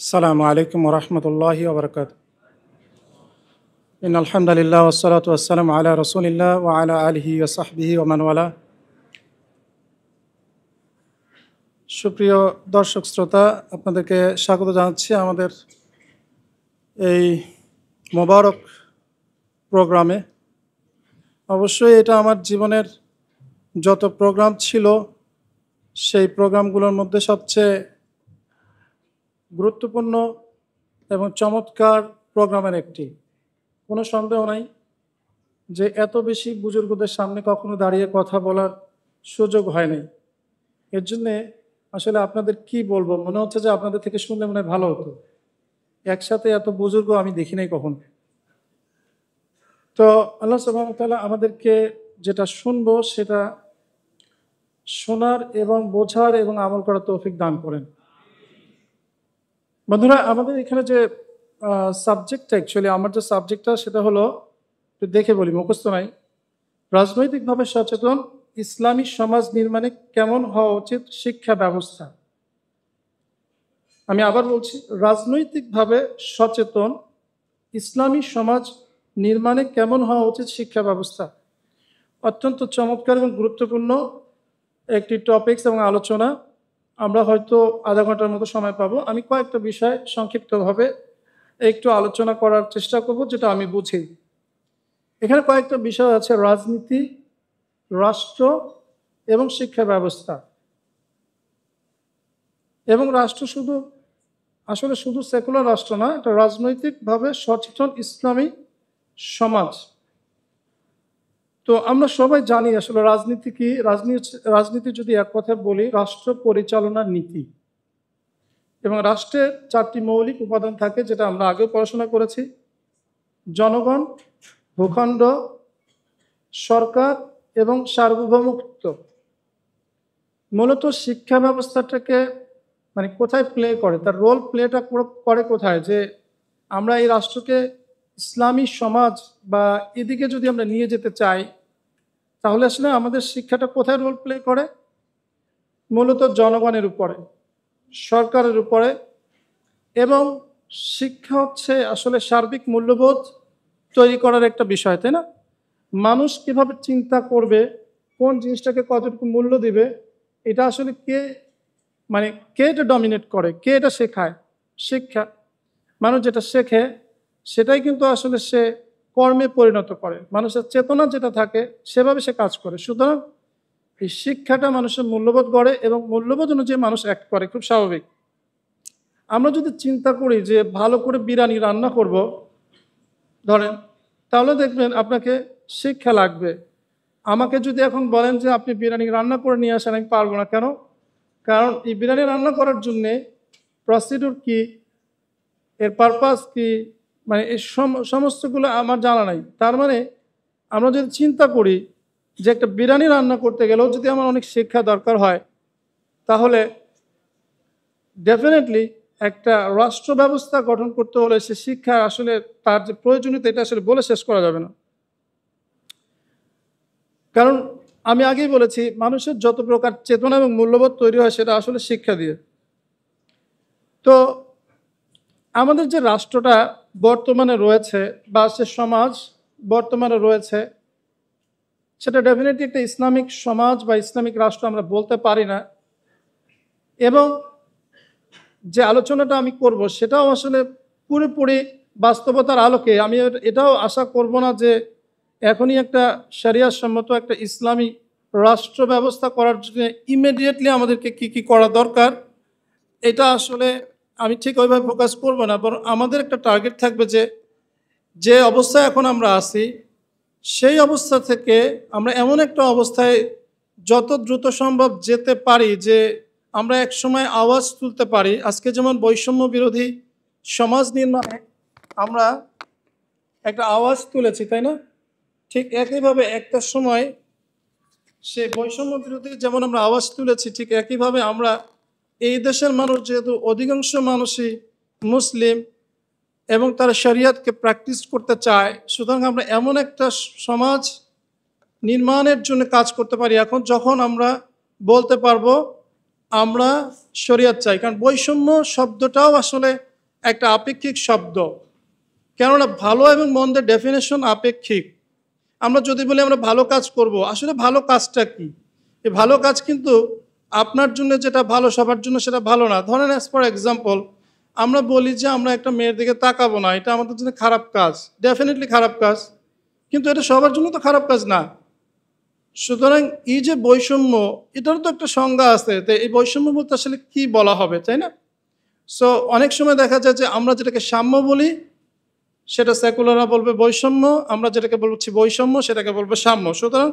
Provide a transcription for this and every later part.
السلام عليكم ورحمة الله وبركاته. إن الحمد لله والصلاة والسلام على رسول الله وعلى آله وصحبه ومن والاه. সুপ্রিয় দর্শক শ্রোতা, আপনাদেরকে স্বাগত জানাচ্ছি আমাদের এই মোবারক প্রোগ্রামে। অবশ্যই এটা আমার জীবনের যত প্রোগ্রাম ছিল সেই প্রোগ্রামগুলোর মধ্যে সবচেয়ে গুরুত্বপূর্ণ এবং চমৎকার প্রোগ্রামের একটি। কোনো সন্দেহ নাই যে এত বেশি বুজুর্গদের সামনে কখনো দাঁড়িয়ে কথা বলার সুযোগ হয়নি। এর জন্যে আসলে আপনাদের কি বলবো, মনে হচ্ছে যে আপনাদের থেকে শুনলে মনে হয় ভালো হতো। একসাথে এত বুজুর্গ আমি দেখি নাই কখনো। তো আল্লাহ সুবহানাহু ওয়া তাআলা আমাদেরকে যেটা শুনবো সেটা শোনার এবং বোঝার এবং আমল করার তৌফিক দান করেন। বন্ধুরা, আমাদের এখানে যে সাবজেক্টটা, অ্যাকচুয়ালি আমার যে সাবজেক্টটা সেটা হলো, একটু দেখে বলি, মুখস্থ নাই, রাজনৈতিকভাবে সচেতন ইসলামী সমাজ নির্মাণে কেমন হওয়া উচিত শিক্ষা ব্যবস্থা। আমি আবার বলছি, রাজনৈতিকভাবে সচেতন ইসলামী সমাজ নির্মাণে কেমন হওয়া উচিত শিক্ষা ব্যবস্থা। অত্যন্ত চমৎকার এবং গুরুত্বপূর্ণ একটি টপিকস এবং আলোচনা। আমরা হয়তো আধা ঘন্টার মতো সময় পাবো। আমি কয়েকটা বিষয় সংক্ষিপ্তভাবে একটু আলোচনা করার চেষ্টা করব, যেটা আমি বুঝি। এখানে কয়েকটা বিষয় আছে: রাজনীতি, রাষ্ট্র এবং শিক্ষা ব্যবস্থা। এবং রাষ্ট্র শুধু সেকুলার রাষ্ট্র না, এটা রাজনৈতিকভাবে সচেতন ইসলামী সমাজ। তো আমরা সবাই জানি আসলে রাজনীতি কি। রাজনীতি যদি এক কথায় বলি, রাষ্ট্র পরিচালনার নীতি। এবং রাষ্ট্রের চারটি মৌলিক উপাদান থাকে, যেটা আমরা আগেও পড়াশোনা করেছি: জনগণ, ভূখণ্ড, সরকার এবং সার্বভৌমত্ব। মূলত শিক্ষা ব্যবস্থাটাকে কোথায় প্লে করে, তার রোল প্লেটা করে কোথায়, যে আমরা এই রাষ্ট্রকে ইসলামী সমাজ বা এদিকে যদি আমরা নিয়ে যেতে চাই, তাহলে আসলে আমাদের শিক্ষাটা কোথায় রোল প্লে করে? মূলত জনগণের উপরে, সরকারের উপরে। এবং শিক্ষা হচ্ছে আসলে সার্বিক মূল্যবোধ তৈরি করার একটা বিষয়, তাই না? মানুষ কিভাবে চিন্তা করবে, কোন জিনিসটাকে কতটুকু মূল্য দিবে, এটা আসলে কে এটা ডমিনেট করে, কে এটা শেখায়? শিক্ষা। মানুষ যেটা শেখে সেটাই কিন্তু আসলে সে কর্মে পরিণত করে। মানুষের চেতনা যেটা থাকে সেভাবে সে কাজ করে। সুতরাং এই শিক্ষাটা মানুষের মূল্যবোধ গড়ে এবং মূল্যবোধ অনুযায়ী মানুষ অ্যাক্ট করে, খুব স্বাভাবিক। আমরা যদি চিন্তা করি যে ভালো করে বিরিয়ানি রান্না করব, ধরেন, তাহলে দেখবেন আপনাকে শিক্ষা লাগবে। আমাকে যদি এখন বলেন যে আপনি বিরিয়ানি রান্না করে নিয়ে আসেন, আমি পারবো না। কেন? কারণ এই বিরিয়ানি রান্না করার জন্যে প্রসিডিউর কি, এর পারপাস কি, এই সমস্তগুলো আমার জানা নাই। তার আমরা যদি চিন্তা করি যে একটা বিরিয়ানি রান্না করতে গেলেও যদি আমার অনেক শিক্ষা দরকার হয়, তাহলে ডেফিনেটলি একটা রাষ্ট্র ব্যবস্থা গঠন করতে হলে সে শিক্ষা আসলে তার যে প্রয়োজনীয়তা, এটা আসলে বলে শেষ করা যাবে না। কারণ আমি আগেই বলেছি, মানুষের যত প্রকার চেতনা এবং মূল্যবোধ তৈরি হয় সেটা আসলে শিক্ষা দিয়ে। তো আমাদের যে রাষ্ট্রটা বর্তমানে রয়েছে বা সে সমাজ বর্তমানে রয়েছে, সেটা ডেফিনেটলি একটা ইসলামিক সমাজ বা ইসলামিক রাষ্ট্র আমরা বলতে পারি না। এবং যে আলোচনাটা আমি করব সেটাও আসলে পুরোপুরি বাস্তবতার আলোকে। আমি এটাও আশা করব না যে এখনই একটা শরিয়াত সম্মত একটা ইসলামী রাষ্ট্র ব্যবস্থা করার জন্য ইমিডিয়েটলি আমাদেরকে কি কি করা দরকার, এটা আসলে আমি ঠিক ওইভাবে ফোকাস করব না। বরং আমাদের একটা টার্গেট থাকবে যে অবস্থায় এখন আমরা আছি, সেই অবস্থা থেকে আমরা এমন একটা অবস্থায় যত দ্রুত সম্ভব যেতে পারি যে আমরা এক সময় আওয়াজ তুলতে পারি। আজকে যেমন বৈষম্য বিরোধী সমাজ নির্মাণে আমরা একটা আওয়াজ তুলেছি, তাই না? ঠিক একইভাবে একটা সময় সে বৈষম্য বিরোধী যেমন আমরা আওয়াজ তুলেছি, ঠিক একইভাবে আমরা এই দেশের মানুষ, যেহেতু অধিকাংশ মানুষই মুসলিম এবং তারা শরিয়াতকে প্র্যাকটিস করতে চায়, সুতরাং আমরা এমন একটা সমাজ নির্মাণের জন্য কাজ করতে পারি এখন, যখন আমরা বলতে পারবো আমরা শরিয়াত চাই। কারণ বৈষম্য শব্দটাও আসলে একটা আপেক্ষিক শব্দ, কেননা ভালো এবং মন্দের ডেফিনেশন আপেক্ষিক। আমরা যদি বলি আমরা ভালো কাজ করব, আসলে ভালো কাজটা কি? এই ভালো কাজ কিন্তু আপনার জন্য যেটা ভালো সবার জন্য সেটা ভালো না। ধরেন অ্যাজ ফর এক্সাম্পল, আমরা বলি যে আমরা একটা মেয়ের দিকে তাকাবো না, এটা আমাদের জন্য খারাপ কাজ, ডেফিনেটলি খারাপ কাজ, কিন্তু এটা সবার জন্য তো খারাপ কাজ না। সুতরাং এই যে বৈষম্য, এটারও তো একটা সংজ্ঞা আছে। তো এই বৈষম্য বলতে আসলে কি বলা হবে, তাই না? সো অনেক সময় দেখা যায় যে আমরা যেটাকে সাম্য বলি সেটা সেকুলাররা বলবে বৈষম্য, আমরা যেটাকে বলছি বৈষম্য সেটাকে বলবে সাম্য। সুতরাং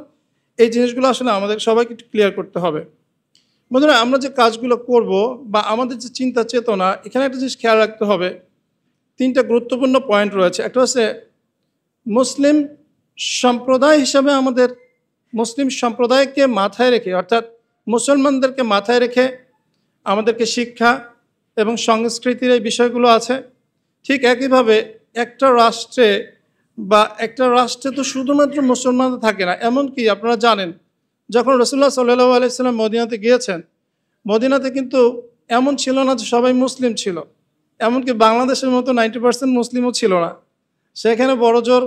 এই জিনিসগুলো আসলে আমাদের সবাইকে একটু ক্লিয়ার করতে হবে। বন্ধুরা, আমরা যে কাজগুলো করব বা আমাদের যে চিন্তা চেতনা, এখানে একটা জিনিস খেয়াল রাখতে হবে। তিনটা গুরুত্বপূর্ণ পয়েন্ট রয়েছে। একটা হচ্ছে মুসলিম সম্প্রদায় হিসাবে আমাদের মুসলিম সম্প্রদায়কে মাথায় রেখে, অর্থাৎ মুসলমানদেরকে মাথায় রেখে আমাদেরকে শিক্ষা এবং সংস্কৃতির এই বিষয়গুলো আছে। ঠিক একইভাবে একটা রাষ্ট্রে একটা রাষ্ট্রে তো শুধুমাত্র মুসলমান থাকে না। এমনকি আপনারা জানেন, যখন রাসূলুল্লাহ সাল্লাল্লাহু আলাইহি ওয়াসাল্লাম মদিনাতে গিয়েছেন, মদিনাতে কিন্তু এমন ছিল না যে সবাই মুসলিম ছিল। এমনকি বাংলাদেশের মতো 90% মুসলিমও ছিল না। সেখানে বড়জোর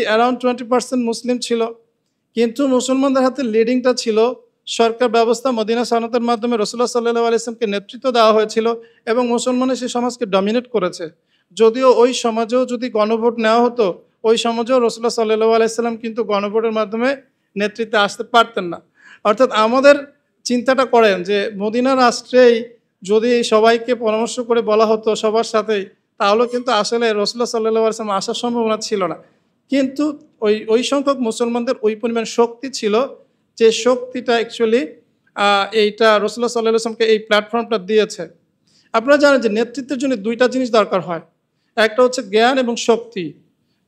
অ্যারাউন্ড 20% মুসলিম ছিল। কিন্তু মুসলমানদের হাতে লিডিংটা ছিল সরকার ব্যবস্থা। মদিনা সনদের মাধ্যমে রাসূলুল্লাহ সাল্লাল্লাহু আলাইহি ওয়াসাল্লামকে নেতৃত্ব দেওয়া হয়েছিল এবং মুসলমানের সেই সমাজকে ডমিনেট করেছে। যদিও ওই সমাজেও যদি গণভোট নেওয়া হতো, ওই সমাজেও রাসূলুল্লাহ সাল্লাল্লাহু আলাইহি ওয়াসাল্লাম কিন্তু গণভোটের মাধ্যমে নেতৃত্বে আসতে পারতেন না। অর্থাৎ আমাদের চিন্তাটা করেন যে মদিনা রাষ্ট্রেই যদি সবাইকে পরামর্শ করে বলা হতো সবার সাথেই, তাহলে কিন্তু আসলে রাসূলুল্লাহ সাল্লাল্লাহু আলাইহি ওয়াসাল্লাম আসার সম্ভাবনা ছিল না। কিন্তু ওই সংখ্যক মুসলমানদের ওই পরিমাণ শক্তি ছিল, যে শক্তিটা অ্যাকচুয়ালি এইটা রাসূলুল্লাহ সাল্লাল্লাহু আলাইহি ওয়াসাল্লামকে এই প্ল্যাটফর্মটা দিয়েছে। আপনারা জানেন যে নেতৃত্বের জন্য দুইটা জিনিস দরকার হয়। একটা হচ্ছে জ্ঞান এবং শক্তি।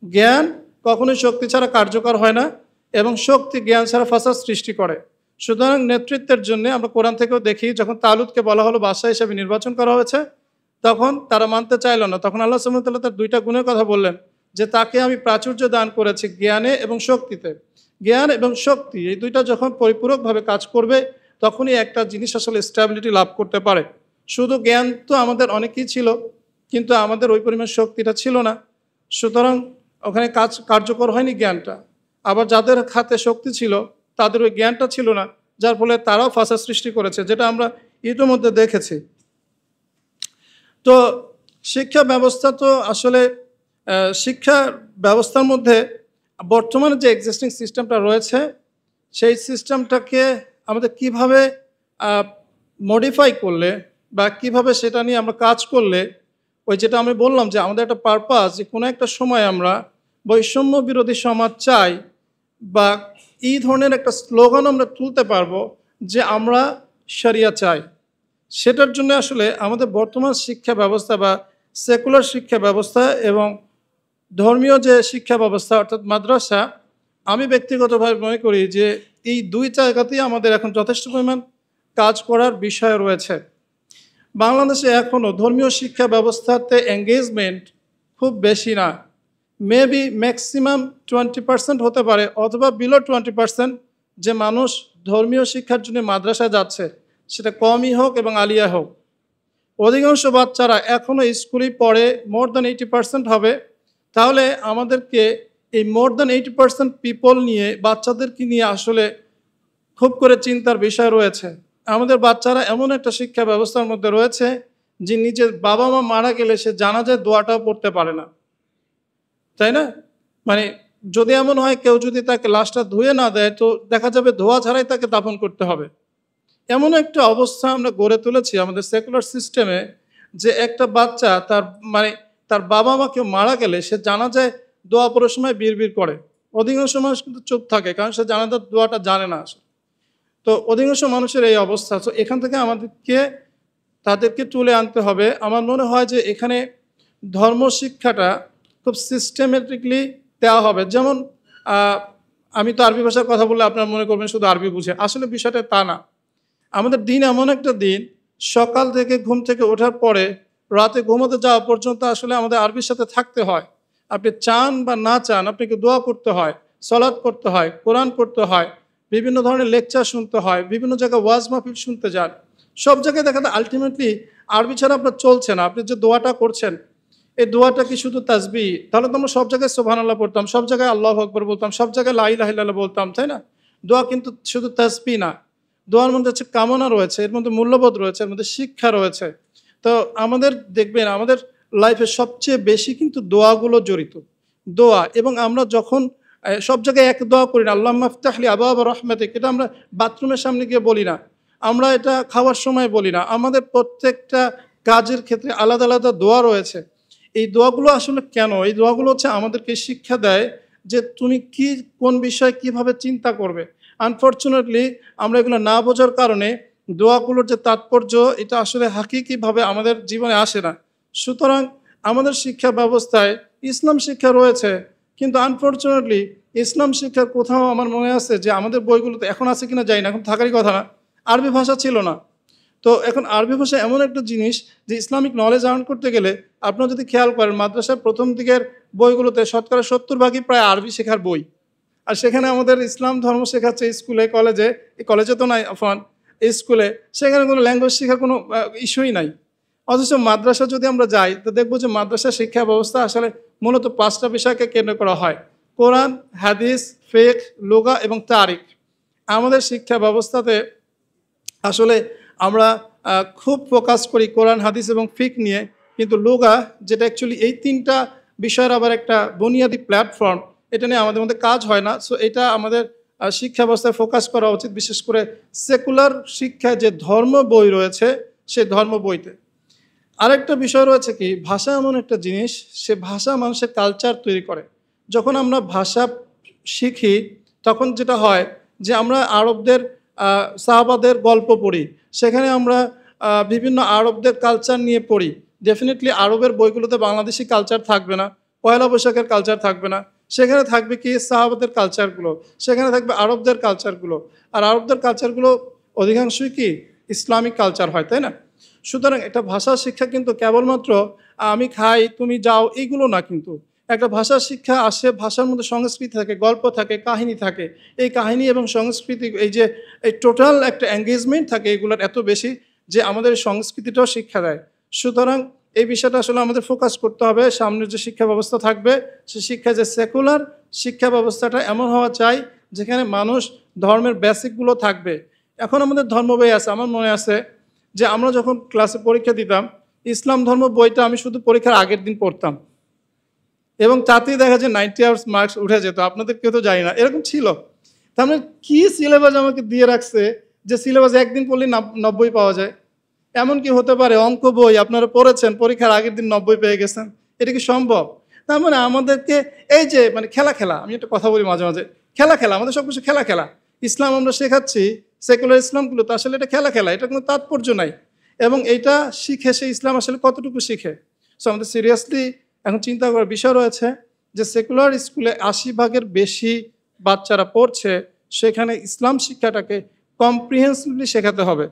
জ্ঞান কখনোই শক্তি ছাড়া কার্যকর হয় না, এবং শক্তি জ্ঞান ছাড়া ফাসাদ সৃষ্টি করে। সুতরাং নেতৃত্বের জন্য আমরা কোরআন থেকেও দেখি, যখন তালুতকে বলা হলো বাদশাহ হিসেবে নির্বাচন করা হয়েছে, তখন তারা মানতে চাইল না। তখন আল্লাহ সুবহানাহু ওয়া তাআলা তার দুইটা গুণের কথা বললেন, যে তাকে আমি প্রাচুর্য দান করেছি জ্ঞানে এবং শক্তিতে। জ্ঞান এবং শক্তি এই দুইটা যখন পরিপূরকভাবে কাজ করবে, তখনই একটা জিনিস আসলে স্ট্যাবিলিটি লাভ করতে পারে। শুধু জ্ঞান তো আমাদের অনেকেই ছিল, কিন্তু আমাদের ওই পরিমাণ শক্তিটা ছিল না। সুতরাং ওখানে কার্যকর হয়নি জ্ঞানটা। আবার যাদের হাতে শক্তি ছিল তাদের ওই জ্ঞানটা ছিল না, যার ফলে তারাও ফাসাদ সৃষ্টি করেছে, যেটা আমরা ইতিমধ্যে দেখেছি। তো শিক্ষা ব্যবস্থা তো আসলে শিক্ষা ব্যবস্থার মধ্যে বর্তমানে যে এক্সিস্টিং সিস্টেমটা রয়েছে, সেই সিস্টেমটাকে আমাদের কিভাবে মডিফাই করলে বা কিভাবে সেটা নিয়ে আমরা কাজ করলে, ওই যেটা আমি বললাম যে আমাদের একটা পারপাস, যে কোনো একটা সময় আমরা বৈষম্য বিরোধী সমাজ চাই, বা এই ধরনের একটা স্লোগান আমরা তুলতে পারবো যে আমরা শরিয়া চাই। সেটার জন্য আসলে আমাদের বর্তমান শিক্ষা ব্যবস্থা বা সেকুলার শিক্ষা ব্যবস্থা এবং ধর্মীয় যে শিক্ষা ব্যবস্থা অর্থাৎ মাদ্রাসা, আমি ব্যক্তিগতভাবে মনে করি যে এই দুই জায়গাতেই আমাদের এখন যথেষ্ট পরিমাণ কাজ করার বিষয় রয়েছে। বাংলাদেশে এখনও ধর্মীয় শিক্ষা ব্যবস্থাতে এঙ্গেজমেন্ট খুব বেশি না। মেবি ম্যাক্সিমাম 20% হতে পারে, অথবা বিলো 20% যে মানুষ ধর্মীয় শিক্ষার জন্য মাদ্রাসায় যাচ্ছে, সেটা কমই হোক এবং আলিয়া হোক। অধিকাংশ বাচ্চারা এখনও স্কুলেই পড়ে, মোর দ্যান 80% হবে। তাহলে আমাদেরকে এই মোর দ্যান 80% পিপল নিয়ে, বাচ্চাদেরকে নিয়ে আসলে খুব করে চিন্তার বিষয় রয়েছে। আমাদের বাচ্চারা এমন একটা শিক্ষা ব্যবস্থার মধ্যে রয়েছে যে নিজের বাবা মা মারা গেলে সে জানাজার দোয়াটাও পড়তে পারে না, তাই না? মানে যদি এমন হয় কেউ যদি তাকে লাশটা ধুয়ে না দেয়, তো দেখা যাবে ধোয়া ছাড়াই তাকে দাফন করতে হবে। এমন একটা অবস্থা আমরা গড়ে তুলেছি আমাদের সেকুলার সিস্টেমে, যে একটা বাচ্চা তার বাবা মা কেউ মারা গেলে সে জানাজায় দোয়া পড়ার সময় বিড়বিড় করে। অধিকাংশ মানুষ কিন্তু চুপ থাকে, কারণ সে জানাজার দোয়াটা জানে না আসলে। তো অধিকাংশ মানুষের এই অবস্থা। তো এখান থেকে তাদেরকে তুলে আনতে হবে। আমার মনে হয় যে এখানে ধর্ম শিক্ষাটা খুব সিস্টেমেটিকলি দেওয়া হবে। যেমন আমি তো আরবি ভাষার কথা বললে আপনারা মনে করবেন শুধু আরবি বুঝে, আসলে বিষয়টা তা না। আমাদের দিন এমন একটা দিন, সকাল থেকে ঘুম থেকে ওঠার পরে রাতে ঘুমোতে যাওয়া পর্যন্ত আসলে আমাদের আরবির সাথে থাকতে হয়। আপনি চান বা না চান, আপনাকে দোয়া করতে হয়, সালাত করতে হয়, কোরআন পড়তে হয়, বিভিন্ন ধরনের লেকচার শুনতে হয়, বিভিন্ন জায়গায় ওয়াজ মাহফিল শুনতে যান। সব জায়গায় দেখা যায় আলটিমেটলি আরবি ছাড়া আপনার চলছে না। আপনি যে দোয়াটা করছেন, এই দোয়াটা কি শুধু তাসবিহ? তাহলে তো আমরা সব জায়গায় সুবহানাল্লাহ পড়তাম, সব জায়গায় আল্লাহু আকবার বলতাম, সব জায়গায় লা ইলাহা ইল্লাল্লাহ বলতাম, তাই না? দোয়া কিন্তু শুধু তাসবিহ না। দোয়ার মধ্যে হচ্ছে কামনা রয়েছে, এর মধ্যে মূল্যবোধ রয়েছে, এর মধ্যে শিক্ষা রয়েছে। তো আমাদের দেখবেন আমাদের লাইফে সবচেয়ে বেশি কিন্তু দোয়াগুলো জড়িত। দোয়া, এবং আমরা যখন সব জায়গায় এক দোয়া করি না, আল্লাহুম্মা ইফতাহ লি আবওয়াবা রাহমাতিক, এটা আমরা বাথরুমের সামনে গিয়ে বলি না, আমরা এটা খাওয়ার সময় বলি না। আমাদের প্রত্যেকটা কাজের ক্ষেত্রে আলাদা আলাদা দোয়া রয়েছে। এই দোয়াগুলো আসলে কেন? এই দোয়াগুলো হচ্ছে আমাদেরকে শিক্ষা দেয় যে তুমি কি, কোন বিষয়ে কিভাবে চিন্তা করবে। আনফরচুনেটলি আমরা এগুলো না বোঝার কারণে দোয়াগুলোর যে তাৎপর্য, এটা আসলে হাকিকিভাবে আমাদের জীবনে আসে না। সুতরাং আমাদের শিক্ষা ব্যবস্থায় ইসলাম শিক্ষা রয়েছে, কিন্তু আনফরচুনেটলি ইসলাম শিক্ষার কোথাও আমার মনে আছে যে আমাদের বইগুলোতে এখন আছে কিনা জানি না, এখন থাকারই কথা না, আরবি ভাষা ছিল না। তো এখন আরবি ভাষা এমন একটা জিনিস যে ইসলামিক নলেজ আর্ন করতে গেলে আপনারা যদি খেয়াল করেন, মাদ্রাসার প্রথম দিকের বইগুলোতে শতকরা 70% প্রায় আরবি শেখার বই। আর সেখানে আমাদের ইসলাম ধর্ম শেখাচ্ছে স্কুলে, কলেজে, কলেজে তো নাই আফান, স্কুলে, সেখানে কোনো ল্যাঙ্গুয়েজ শেখার কোনো ইস্যুই নাই। অথচ মাদ্রাসা যদি আমরা যাই তো দেখবো যে মাদ্রাসা শিক্ষা ব্যবস্থা আসলে মূলত 5টা বিষয়কে কেন্দ্র করা হয়: কোরআন, হাদিস, ফিকহ, লুগা এবং তারিখ। আমাদের শিক্ষা ব্যবস্থাতে আসলে আমরা খুব ফোকাস করি কোরআন, হাদিস এবং ফিকহ নিয়ে, কিন্তু লুগা, যেটা অ্যাকচুয়ালি এই 3টা বিষয়ের আবার একটা বুনিয়াদি প্ল্যাটফর্ম, এটা নিয়ে আমাদের মধ্যে কাজ হয় না। সো এটা আমাদের শিক্ষা ব্যবস্থায় ফোকাস করা উচিত, বিশেষ করে সেকুলার শিক্ষায় যে ধর্ম বই রয়েছে সেই ধর্ম বইতে। আরেকটা বিষয় রয়েছে কি, ভাষা এমন একটা জিনিস, সে ভাষা মানুষের কালচার তৈরি করে। যখন আমরা ভাষা শিখি তখন যেটা হয় যে আমরা আরবদের সাহাবাদের গল্প পড়ি, সেখানে আমরা বিভিন্ন আরবদের কালচার নিয়ে পড়ি। ডেফিনেটলি আরবের বইগুলোতে বাংলাদেশি কালচার থাকবে না, পয়লা বৈশাখের কালচার থাকবে না, সেখানে থাকবে কি সাহাবাদের কালচারগুলো, সেখানে থাকবে আরবদের কালচারগুলো। আর আরবদের কালচারগুলো অধিকাংশই কি ইসলামিক কালচার হয়, তাই না? সুতরাং একটা ভাষা শিক্ষা কিন্তু কেবলমাত্র আমি খাই তুমি যাও এইগুলো না, কিন্তু একটা ভাষা শিক্ষা আসে, ভাষার মধ্যে সংস্কৃতি থাকে, গল্প থাকে, কাহিনী থাকে। এই কাহিনী এবং সংস্কৃতি, এই যে এই টোটাল একটা এঙ্গেজমেন্ট থাকে এগুলোর এত বেশি যে আমাদের সংস্কৃতিটাও শিক্ষা দেয়। সুতরাং এই বিষয়টা আসলে আমাদের ফোকাস করতে হবে। সামনের যে শিক্ষা ব্যবস্থা থাকবে সে শিক্ষা, যে সেকুলার শিক্ষা ব্যবস্থাটা এমন হওয়া চাই যেখানে মানুষ ধর্মের বেসিকগুলো থাকবে। এখন আমাদের ধর্ম বই আছে, আমার মনে আছে যে আমরা যখন ক্লাসে পরীক্ষা দিতাম, ইসলাম ধর্ম বইটা আমি শুধু পরীক্ষার আগের দিন পড়তাম, এবং তাতেই দেখা যায় 90 আওয়ার্স মার্কস উঠে যেত। আপনাদের কেউ তো জানি না, এরকম ছিল। তার মানে কী সিলেবাস আমাকে দিয়ে রাখছে যে সিলেবাস একদিন পড়লেই 90 পাওয়া যায়? এমন কি হতে পারে অঙ্ক বই আপনারা পড়েছেন, পরীক্ষার আগের দিন 90 পেয়ে গেছেন? এটা কি সম্ভব? তার মানে আমাদেরকে এই যে মানে খেলা খেলা, আমি একটা কথা বলি মাঝে মাঝে, খেলা খেলা, আমাদের সব কিছু খেলা খেলা। ইসলাম আমরা শেখাচ্ছি, সেকুলার ইসলামগুলো, তো আসলে এটা খেলা খেলা, এটা কোনো তাৎপর্য নাই। এবং এইটা শিখে সে ইসলাম আসলে কতটুকু শিখে? সো আমাদের সিরিয়াসলি এখন চিন্তা করার বিষয় রয়েছে যে সেকুলার স্কুলে 80% বেশি বাচ্চারা পড়ছে, সেখানে ইসলাম শিক্ষাটাকে কম্প্রিহেন্সিভলি শেখাতে হবে।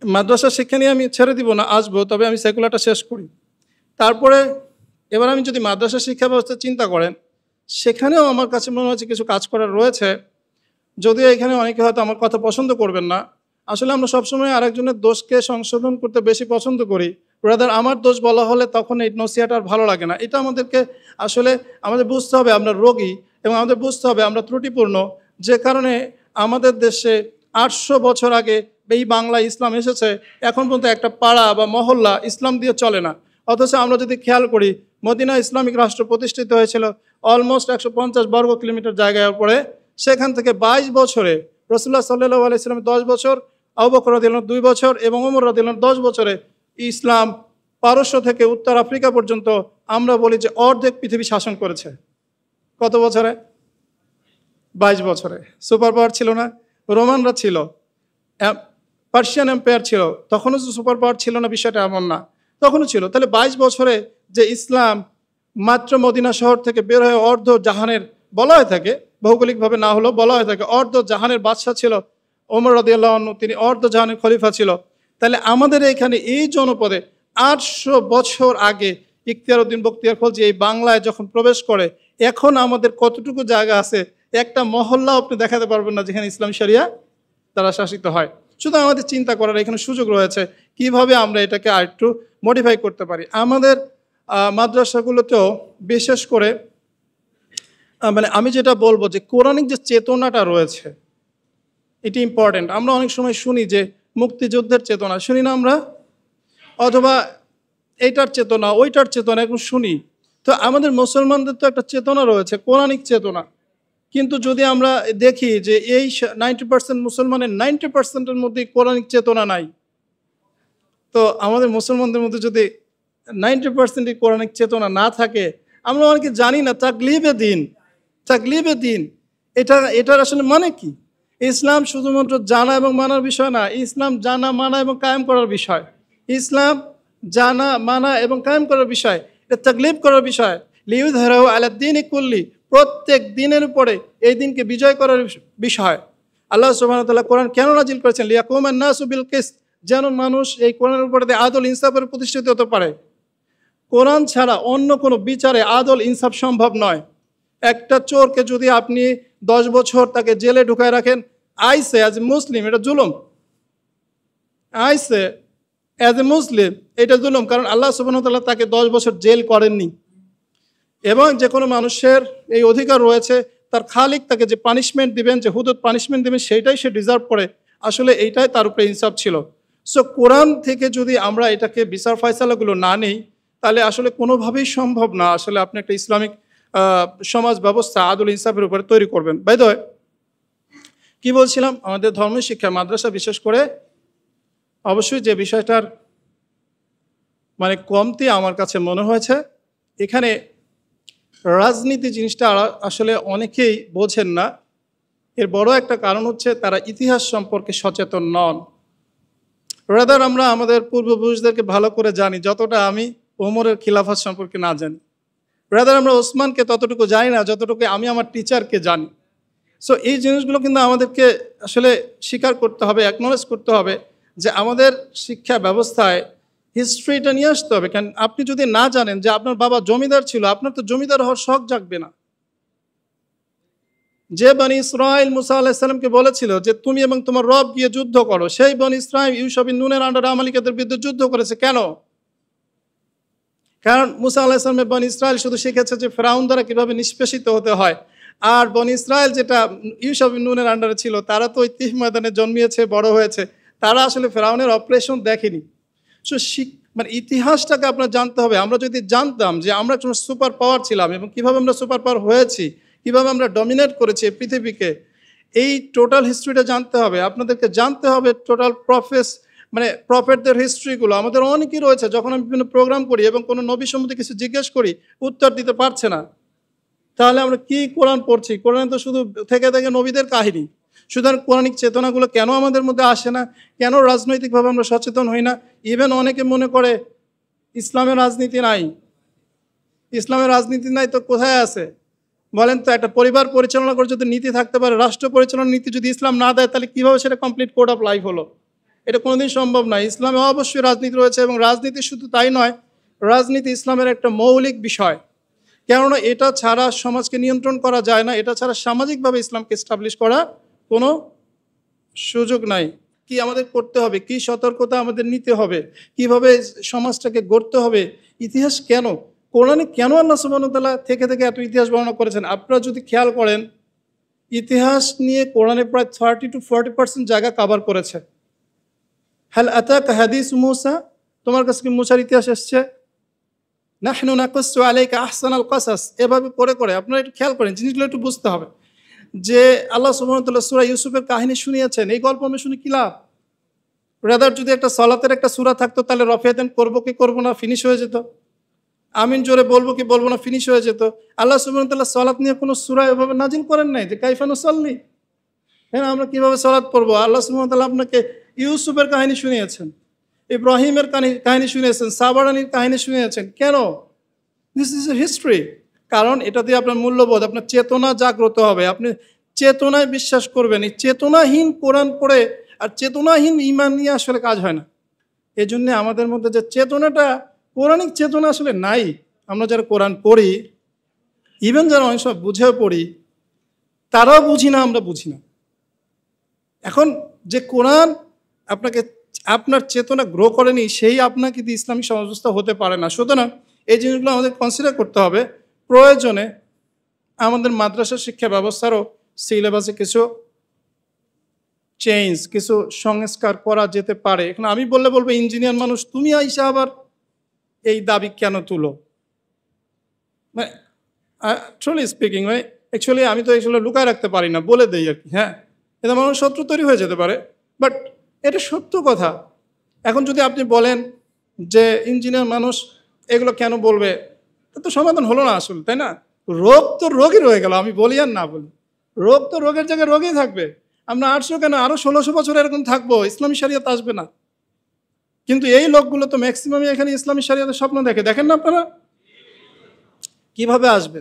মাদ্রাসা শিক্ষা নিয়ে আমি ছেড়ে দিব না, আসবো, তবে আমি সেকুলারটা শেষ করি। তারপরে এবার আমি যদি মাদ্রাসা শিক্ষা ব্যবস্থা চিন্তা করেন, সেখানেও আমার কাছে মনে হচ্ছে কিছু কাজ করার রয়েছে। যদিও এখানে অনেকে হয়তো আমার কথা পছন্দ করবেন না। আসলে আমরা সবসময় আরেকজনের দোষকে সংশোধন করতে বেশি পছন্দ করি, ব্রাদার আমার দোষ বলা হলে তখন এই নসিহাটা আর ভালো লাগে না। এটা আমাদেরকে আসলে আমাদের বুঝতে হবে আমরা রোগী, এবং আমাদের বুঝতে হবে আমরা ত্রুটিপূর্ণ, যে কারণে আমাদের দেশে 800 বছর আগে এই বাংলায় ইসলাম এসেছে, এখন পর্যন্ত একটা পাড়া বা মহল্লা ইসলাম দিয়ে চলে না। অথচ আমরা যদি খেয়াল করি, মদিনা ইসলামিক রাষ্ট্র প্রতিষ্ঠিত হয়েছিল অলমোস্ট 150 বর্গ কিলোমিটার জায়গার উপরে। সেখান থেকে 22 বছরে রাসূলুল্লাহ সাল্লাল্লাহু আলাইহি ওয়াসাল্লাম 10 বছর, আবু বকর রাদিয়াল্লাহু আনহু 2 বছর এবং ওমর রাদিয়াল্লাহু আনহু 10 বছরে ইসলাম পারস্য থেকে উত্তর আফ্রিকা পর্যন্ত আমরা বলি যে অর্ধেক পৃথিবী শাসন করেছে। কত বছরে? 22 বছরে। সুপার পাওয়ার ছিল না? রোমানরা ছিল, পার্সিয়ান এম্পায়ার ছিল, তখনও যে সুপার পাওয়ার ছিল না বিষয়টা এমন না, তখনও ছিল। তাহলে 22 বছরে যে ইসলাম মাত্র মদিনা শহর থেকে বের হয়ে অর্ধ জাহানের, বলা হয়ে থাকে ভৌগোলিকভাবে না হলেও বলা হয়ে থাকে, অর্ধ জাহানের বাদশা ছিল ওমর রাদিয়াল্লাহু আনহু, তিনি অর্ধ জাহানের খলিফা ছিল। তাহলে আমাদের এখানে এই জনপদে 800 বছর আগে ইখতিয়ার উদ্দিন বখতিয়ার খলজি এই বাংলায় যখন প্রবেশ করে, এখন আমাদের কতটুকু জায়গা আছে? একটা মহল্লা আপনি দেখাতে পারবেন না যেখানে ইসলাম শরিয়া দ্বারা শাসিত হয়। শুধু আমাদের চিন্তা করার এখানে সুযোগ রয়েছে কিভাবে আমরা এটাকে আরেকটু মডিফাই করতে পারি। আমাদের মাদ্রাসাগুলোতেও বিশেষ করে মানে আমি যেটা বলবো যে কোরআনিক যে চেতনাটা রয়েছে এটি ইম্পর্টেন্ট। আমরা অনেক সময় শুনি যে মুক্তিযুদ্ধের চেতনা শুনি না আমরা, অথবা এইটার চেতনা ওইটার চেতনা এখন শুনি। তো আমাদের মুসলমানদের তো একটা চেতনা রয়েছে, কোরআনিক চেতনা। কিন্তু যদি আমরা দেখি যে এই 90% মুসলমানের 90%-এর মধ্যে কোরআনিক চেতনা নাই, তো আমাদের মুসলমানদের মধ্যে যদি 90%-ই কোরআনিক চেতনা না থাকে, আমরা অনেকে জানি না তাকলিবে দিন এটার আসলে মানে কি। ইসলাম শুধুমাত্র জানা এবং মানার বিষয় না, ইসলাম জানা মানা এবং কায়েম করার বিষয়। ইসলাম জানা মানা এবং কায়েম করার বিষয়, এটা তাকলিব করার বিষয়। লিইয়ুযহিরাহু আলাদ-দীনি কুল্লি, প্রত্যেক দিনের উপরে এই দিনকে বিজয় করার বিষয়। আল্লাহ সুবহানাহু ওয়া তাআলা কোরআন কেন নাজিল করেছেন? লিয়াকুমান নাসু বিল কিসত, যেন মানুষ এই কোরআনের উপরে আদল ইনসাফের প্রতিষ্ঠিত হতে পারে। কোরআন ছাড়া অন্য কোনো বিচারে আদল ইনসাফ সম্ভব নয়। একটা চোরকে যদি আপনি 10 বছর তাকে জেলে ঢুকায় রাখেন, আইসে অ্যাজ এ মুসলিম এটা জুলুম, আইসে অ্যাজ এ মুসলিম এটা জুলুম, কারণ আল্লাহ সুবহানাহু ওয়া তাআলা তাকে 10 বছর জেল করেননি। এবং যে কোনো মানুষের এই অধিকার রয়েছে, তার খালিক তাকে যে পানিশমেন্ট দিবেন, যে হুদুদ পানিশমেন্ট দিবেন, সেইটাই সে ডিজার্ভ করে। আসলে এইটাই তার উপরে ইনসাফ ছিল। সো কোরআন থেকে যদি আমরা এটাকে বিচার ফয়সালাগুলো না নিই, তাহলে আসলে কোনোভাবেই সম্ভব না আসলে আপনি একটা ইসলামিক সমাজ ব্যবস্থা আদল ইনসাফের উপরে তৈরি করবেন। বাই দ্য ওয়ে, কি বলছিলাম, আমাদের ধর্মীয় শিক্ষা মাদ্রাসা বিশেষ করে অবশ্যই যে বিষয়টার মানে কমতি আমার কাছে মনে হয়েছে, এখানে রাজনীতি জিনিসটা আসলে অনেকেই বোঝেন না। এর বড় একটা কারণ হচ্ছে তারা ইতিহাস সম্পর্কে সচেতন নন। রাদার আমরা আমাদের পূর্বপুরুষদেরকে ভালো করে জানি যতটা আমি ওমরের খিলাফত সম্পর্কে না জানি। রাদার আমরা ওসমানকে ততটুকু জানি না যতটুকু আমি আমার টিচারকে জানি। সো এই জিনিসগুলো কিন্তু আমাদেরকে আসলে স্বীকার করতে হবে, অ্যাকনলেজ করতে হবে যে আমাদের শিক্ষা ব্যবস্থায় হিস্ট্রিটা নিয়ে আসতে হবে। কারণ আপনি যদি না জানেন যে আপনার বাবা জমিদার ছিল, আপনার তো জমিদার হওয়ার শখ জাগবে না। যে বনি ইসরাইল মুসা আলাইহিস সালামকে বলেছিল যে তুমি এবং তোমার রব গিয়ে যুদ্ধ করো, সেই বনি ইসরাইল ইউশা বিন নুনের আন্ডারে আমালিকাদের বিরুদ্ধে যুদ্ধ করেছে। কেন? কারণ মুসা আলাইহিস সালামের বনি ইসরাইল শুধু শিখেছে যে ফেরাউন দ্বারা কিভাবে নিষ্পেষিত হতে হয়। আর বনি ইসরাইল যেটা ইউশা বিন নুনের আন্ডারে ছিল, তারা তো ওই তিহ ময়দানে জন্মিয়েছে, বড় হয়েছে, তারা আসলে ফেরাউনের অপারেশন দেখেনি। সো মানে ইতিহাসটাকে আপনার জানতে হবে। আমরা যদি জানতাম যে আমরা একটা সুপার পাওয়ার ছিলাম এবং কিভাবে আমরা সুপার পাওয়ার হয়েছি, কিভাবে আমরা ডমিনেট করেছি পৃথিবীকে, এই টোটাল হিস্ট্রিটা জানতে হবে। আপনাদেরকে জানতে হবে টোটাল প্রফেটদের হিস্ট্রিগুলো। আমাদের অনেকেই রয়েছে, যখন আমি বিভিন্ন প্রোগ্রাম করি এবং কোনো নবী সম্বন্ধে কিছু জিজ্ঞেস করি, উত্তর দিতে পারছে না, তাহলে আমরা কি কোরআন পড়ছি? কোরআন তো শুধু থেকে থেকে নবীদের কাহিনী। সুতরাং কোরআনিক চেতনাগুলো কেন আমাদের মধ্যে আসে না? কেন রাজনৈতিকভাবে আমরা সচেতন হই না? ইভেন অনেকে মনে করে ইসলামের রাজনীতি নাই। ইসলামের রাজনীতি নাই তো কোথায় আছে বলেন তো? একটা পরিবার পরিচালনা করে যদি নীতি থাকতে পারে, রাষ্ট্র পরিচালনার নীতি যদি ইসলাম না দেয়, তাহলে কীভাবে সেটা কমপ্লিট কোড অফ লাইফ হলো? এটা কোনোদিন সম্ভব নয়। ইসলামে অবশ্যই রাজনীতি রয়েছে, এবং রাজনীতি শুধু তাই নয়, রাজনীতি ইসলামের একটা মৌলিক বিষয়। কেননা এটা ছাড়া সমাজকে নিয়ন্ত্রণ করা যায় না, এটা ছাড়া সামাজিকভাবে ইসলামকে এস্টাবলিশ করা কোনো সুযোগ নাই। কি আমাদের করতে হবে, কি সতর্কতা আমাদের নিতে হবে, কিভাবে সমাজটাকে গড়তে হবে, ইতিহাস কেন, কোরআনে কেন আল্লাহ সুবহানাহু ওয়া তাআলা থেকে থেকে এত ইতিহাস বর্ণনা করেছেন। আপনারা যদি খেয়াল করেন, ইতিহাস নিয়ে কোরআনে প্রায় 30 to 40% জায়গা কভার করেছে। হাল আতাকা হাদিস মূসা, তোমার কাছে কি মূসার ইতিহাস এসছে? নাহনু নাকুসু আলাইকা আহসানাল কাসাস, এভাবে করে করে আপনারা একটু খেয়াল করেন, জিনিসগুলো একটু বুঝতে হবে যে আল্লাহ সুবহানাহু ওয়া তাআলা সূরা ইউসুফের কাহিনী শুনিয়েছেন। এই গল্প আমি শুনে কি লাভ? রাদার যদি একটা সালাতের একটা সূরা থাকতো, তাহলে রফিয়াদান করবো কি করবো না ফিনিশ হয়ে যেত। আমিন জোরে বলবো কি বলবো না ফিনিশ হয়ে যেত। আল্লাহ সুবহানাহু ওয়া তাআলা সালাত নিয়ে কোনো সূরা এভাবে নাজিল করেন নাই যে কাইফা নুসাল্লি, হ্যাঁ আমরা কিভাবে সালাত পড়বো। আল্লাহ সুবহানাহু ওয়া তাআলা আপনাকে ইউসুফের কাহিনী শুনিয়েছেন, ইব্রাহিমের কাহিনী শুনিয়েছেন, সাবারানির কাহিনী শুনিয়েছেন। কেন? This is a history. কারণ এটা দিয়ে আপনার মূল্যবোধ, আপনার চেতনা জাগ্রত হবে, আপনি চেতনায় বিশ্বাস করবেন। এই চেতনাহীন কোরআন পড়ে আর চেতনাহীন ঈমান নিয়ে আসলে কাজ হয় না। এই জন্যে আমাদের মধ্যে যে চেতনাটা, পৌরাণিক চেতনা আসলে নাই। আমরা যারা কোরআন পড়ি, ইভেন যারা অনেক সময় বুঝেও পড়ি, তারাও বুঝি না, আমরা বুঝি না। এখন যে কোরআন আপনাকে আপনার চেতনা গ্রো করেনি, সেই আপনাকে দিয়ে ইসলামিক সমাজ ব্যবস্থা হতে পারে না। সুতরাং এই জিনিসগুলো আমাদের কনসিডার করতে হবে। প্রয়োজনে আমাদের মাদ্রাসা শিক্ষা ব্যবস্থারও সিলেবাসে কিছু চেঞ্জ, কিছু সংস্কার করা যেতে পারে। এখন আমি বলবো ইঞ্জিনিয়ার মানুষ, তুমি আইসা আবার এই দাবি কেন তুলো? মানে ট্রুলি স্পিকিং, মানে অ্যাকচুয়ালি আমি তো এগুলো লুকায় রাখতে পারি না, বলে দেই আর কি। হ্যাঁ, এটা মানুষ শত্রু তৈরি হয়ে যেতে পারে, বাট এটা সত্য কথা। এখন যদি আপনি বলেন যে ইঞ্জিনিয়ার মানুষ এগুলো কেন বলবে, তা তো সমাধান হলো না আসলে, তাই না? রোগ তো রোগই রয়ে গেল, আমি বলি আর না বলি, রোগ তো রোগের জায়গায় রোগই থাকবে। আমরা 800 কেন আরো 1600 বছর এরকম থাকবো, ইসলামী শরিয়ত আসবে না। কিন্তু এই লোকগুলো তো ম্যাক্সিমামই এখানে ইসলামী শরিয়তের স্বপ্ন দেখেন না আপনারা? কিভাবে আসবে?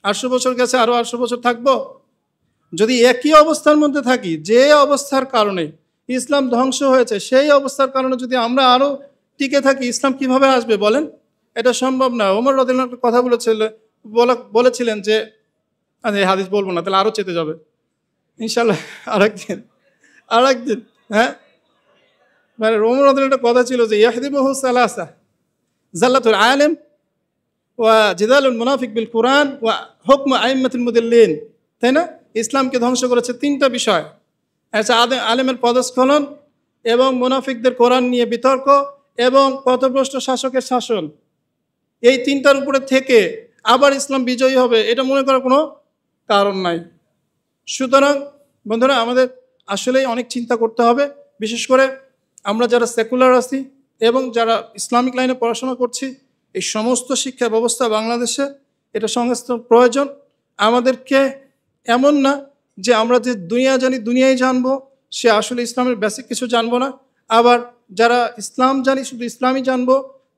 800 বছর গেছে, আরো 800 বছর থাকবো? যদি একই অবস্থার মধ্যে থাকি, যে অবস্থার কারণে ইসলাম ধ্বংস হয়েছে, সেই অবস্থার কারণে যদি আমরা আরো টিকে থাকি, ইসলাম কিভাবে আসবে বলেন? এটা সম্ভব না। ওমর রাদিয়াল্লাহু আনহু কথা বলেছিলেন যে, এই হাদিস বলবো না, তাহলে আরো চেতে যাবে ইনশাল্লাহ আরেকদিন। হ্যাঁ, মানে ওমর রাদিয়াল্লাহু একটা কথা ছিল যে, ইয়াহদিবুহু সালাসা, জাল্লাতুল আলেম ওয়া জিদালুল মুনাফিক বিল কুরআন ওয়া হুকম আইম্মাতুল মুদিল্লিন। তাই না? ইসলামকে ধ্বংস করেছে তিনটা বিষয়, আচ্ছা, আলেমের পদস্খলন, এবং মুনাফিকদের কোরআন নিয়ে বিতর্ক, এবং পথভ্রষ্ট শাসকের শাসন। এই তিনটার উপরে থেকে আবার ইসলাম বিজয়ী হবে, এটা মনে করার কোনো কারণ নাই। সুতরাং বন্ধুরা, আমাদের আসলেই অনেক চিন্তা করতে হবে, বিশেষ করে আমরা যারা সেকুলার আছি এবং যারা ইসলামিক লাইনে পড়াশোনা করছি। এই সমস্ত শিক্ষা ব্যবস্থা বাংলাদেশে এটা সংস্কার প্রয়োজন আমাদেরকে। এমন না যে আমরা যে দুনিয়া জানি দুনিয়াই জানবো, সে আসলে ইসলামের বেসিক কিছু জানবো না। আবার যারা ইসলাম জানি শুধু ইসলামই জানবো,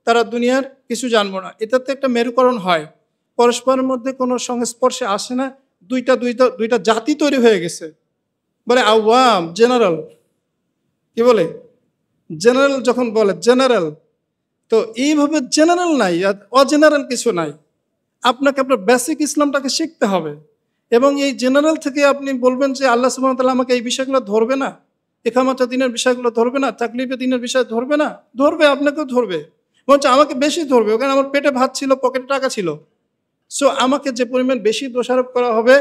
তারা দুনিয়ার কিছু জানবো না। এটাতে একটা মেরুকরণ হয়, পরস্পরের মধ্যে কোনো সংস্পর্শে আসে না। দুইটা জাতি তৈরি হয়ে গেছে, বলে আওয়াম, জেনারেল। কি বলে? জেনারেল যখন বলে জেনারেল, তো এইভাবে জেনারেল নাই, অজেনারেল কিছু নাই। আপনাকে আপনার বেসিক ইসলামটাকে শিখতে হবে, এবং এই জেনারেল থেকে আপনি বলবেন যে আল্লাহ সুবহানাহু ওয়া তাআলা আমাকে এই বিষয়গুলো ধরবে না, ইকামত দ্বীনের বিষয়গুলো ধরবে না, তাকলিফে দ্বীনের বিষয় ধরবে না। ধরবে, আপনাকেও ধরবে, বলছে আমাকে বেশি ধরবে। ওখানে আমার পেটে ভাত ছিল, পকেটে টাকা ছিল। সো আমাকে যে পরিমাণ বেশি দোষারোপ করা হবে,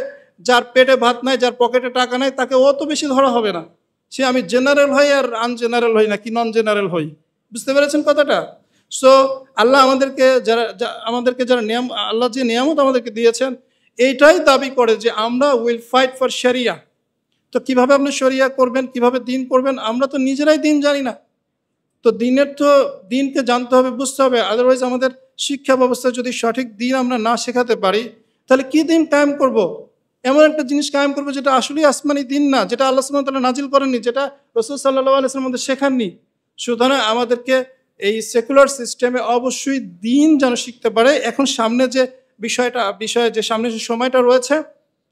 যার পেটে ভাত নাই, যার পকেটে টাকা নাই, তাকে অত বেশি ধরা হবে না। সে আমি জেনারেল হই আর আনজেনারেল হই, নাকি নন জেনারেল হই। বুঝতে পেরেছেন কথাটা? সো আল্লাহ আমাদেরকে যারা আল্লাহ যে নিয়ামত আমাদেরকে দিয়েছেন, এইটাই দাবি করে যে আমরা উইল ফাইট ফর শরিয়া। তো কিভাবে আপনি শরিয়া করবেন, কিভাবে দিন করবেন? আমরা তো নিজেরাই দিন জানি না। তো দিনকে জানতে হবে, বুঝতে হবে। আদারওয়াইজ আমাদের শিক্ষা ব্যবস্থা যদি সঠিক দিন আমরা না শেখাতে পারি, তাহলে কি দিন কায়েম করব? এমন একটা জিনিস কায়েম করবো যেটা আসলেই আসমানি দিন না, যেটা আল্লাহ সুবহানাহু ওয়া তাআলা নাজিল করেননি, যেটা রাসূল সাল্লাল্লাহু আলাইহি ওয়াসাল্লাম আমাদের শেখাননি। সুতরাং আমাদেরকে এই সেকুলার সিস্টেমে অবশ্যই দিন যেন শিখতে পারে। এখন সামনে যে সামনে যে সময়টা রয়েছে,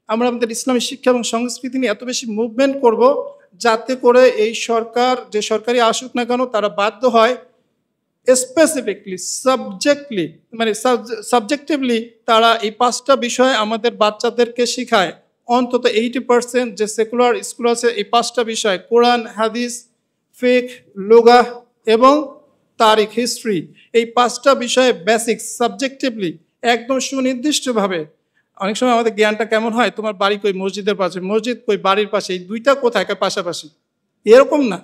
আমরা আমাদের ইসলামী শিক্ষা এবং সংস্কৃতি নিয়ে এত বেশি মুভমেন্ট করব, যাতে করে এই সরকার, যে সরকারি আসুক না কেন, তারা বাধ্য হয় স্পেসিফিকলি, সাবজেক্টিভলি তারা এই 5টা বিষয় আমাদের বাচ্চাদেরকে শিখায়। অন্তত 80% যে সেকুলার স্কুল আছে, এই 5টা বিষয়, কোরআন, হাদিস, ফিকহ, লুগাহ এবং তারিখ, হিস্ট্রি, এই 5টা বিষয়ে বেসিক সাবজেক্টিভলি একদম সুনির্দিষ্টভাবে। অনেক সময় আমাদের জ্ঞানটা কেমন হয়, তোমার বাড়ি কই, মসজিদের পাশে, মসজিদ কই, বাড়ির পাশে, এই দুইটা কোথায়, পাশাপাশি, এরকম না।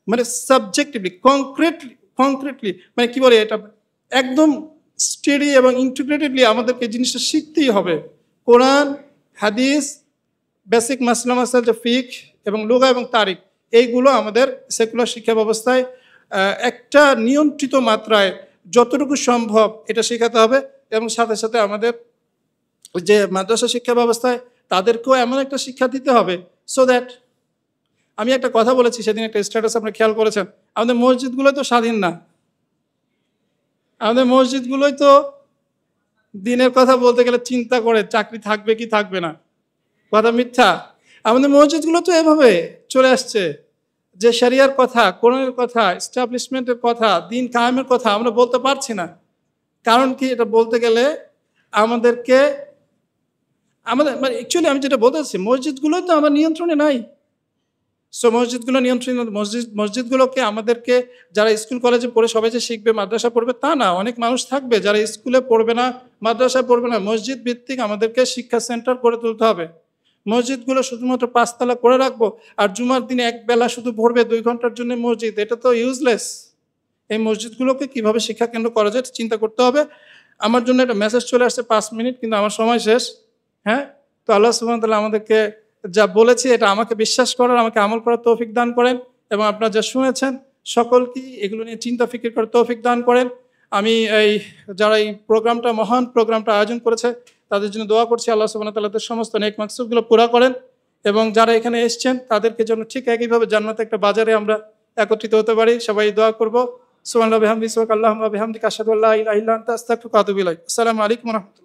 মানে সাবজেক্টিভলি, কংক্রিটলি, মানে কি বলে, এটা একদম স্টেডি এবং ইন্টিগ্রেটেডলি আমাদেরকে জিনিসটা শিখতেই হবে। কোরআন, হাদিস, বেসিক মাসলা মাসাল, যে ফিকহ এবং লুগা এবং তারিখ, এইগুলো আমাদের সেকুলার শিক্ষা ব্যবস্থায় একটা নিয়ন্ত্রিত মাত্রায় যতটুকু সম্ভব এটা শেখাতে হবে। এবং সাথে সাথে আমাদের যে মাদ্রাসা শিক্ষা ব্যবস্থায় তাদেরকেও এমন একটা শিক্ষা দিতে হবে, সো দ্যাট, আমি একটা কথা বলেছি সেদিন, একটা স্ট্যাটাস আপনি খেয়াল করেছেন, আমাদের মসজিদগুলোই তো স্বাধীন না। আমাদের মসজিদগুলোই তো দিনের কথা বলতে গেলে চিন্তা করে চাকরি থাকবে কি থাকবে না। কথা মিথ্যা? আমাদের মসজিদগুলো তো এভাবে চলে আসছে যে শরিয়ার কথা, কোরআনের কথা, এস্টাবলিশমেন্টের কথা, দিন কায়েমের কথা আমরা বলতে পারছি না। কারণ কি? এটা বলতে গেলে আমাদের মানে অ্যাকচুয়ালি আমি যেটা বলতে চাচ্ছি, মসজিদগুলোই তো আমার নিয়ন্ত্রণে নাই। সো মসজিদগুলো নিয়ন্ত্রিত, মসজিদগুলোকে আমাদেরকে, যারা স্কুল কলেজে পড়ে সবাই যে শিখবে, মাদ্রাসা পড়বে তা না, অনেক মানুষ থাকবে যারা স্কুলে পড়বে না, মাদ্রাসায় পড়বে না। মসজিদ ভিত্তিক আমাদেরকে শিক্ষা সেন্টার করে তুলতে হবে। মসজিদগুলো শুধুমাত্র 5 তলা করে রাখবো আর জুমার দিনে এক বেলা শুধু ভরবে 2 ঘন্টার জন্য মসজিদ, এটা তো ইউজলেস। এই মসজিদগুলোকে কিভাবে শিক্ষা কেন্দ্র করা যায় চিন্তা করতে হবে। আমার জন্য একটা মেসেজ চলে আসছে 5 মিনিট, কিন্তু আমার সময় শেষ। হ্যাঁ, তো আল্লাহ সুবহানাহু ওয়া তাআলা আমাদেরকে যা বলেছি এটা আমাকে বিশ্বাস করার, আমাকে আমল করার তৌফিক দান করেন, এবং আপনারা যা শুনেছেন সকলকেই এগুলো নিয়ে চিন্তা ফিকির করার তৌফিক দান করেন। আমি যারা এই প্রোগ্রামটা, মহান প্রোগ্রামটা আয়োজন করেছে তাদের জন্য দোয়া করছি, আল্লাহ সুবহানাহু ওয়া তাআলা তাদের সমস্ত নেক মাকসুদগুলো পুরা করেন, এবং যারা এখানে এসেছেন তাদেরকে যেন ঠিক একইভাবে জান্নাতে একটা বাজারে আমরা একত্রিত হতে পারি। সবাই দোয়া করব। সুবহানাল্লাহি ওয়া বিহামদিহি, সুবহানাল্লাহি ওয়া বিহামদিহি, আশহাদু আল্লা ইলাহা ইল্লা আনতা, আস্তাগফিরুকা ওয়া আতুবু ইলাইক। আসসালামু আলাইকুম ওয়া রাহমাতুল্লাহ।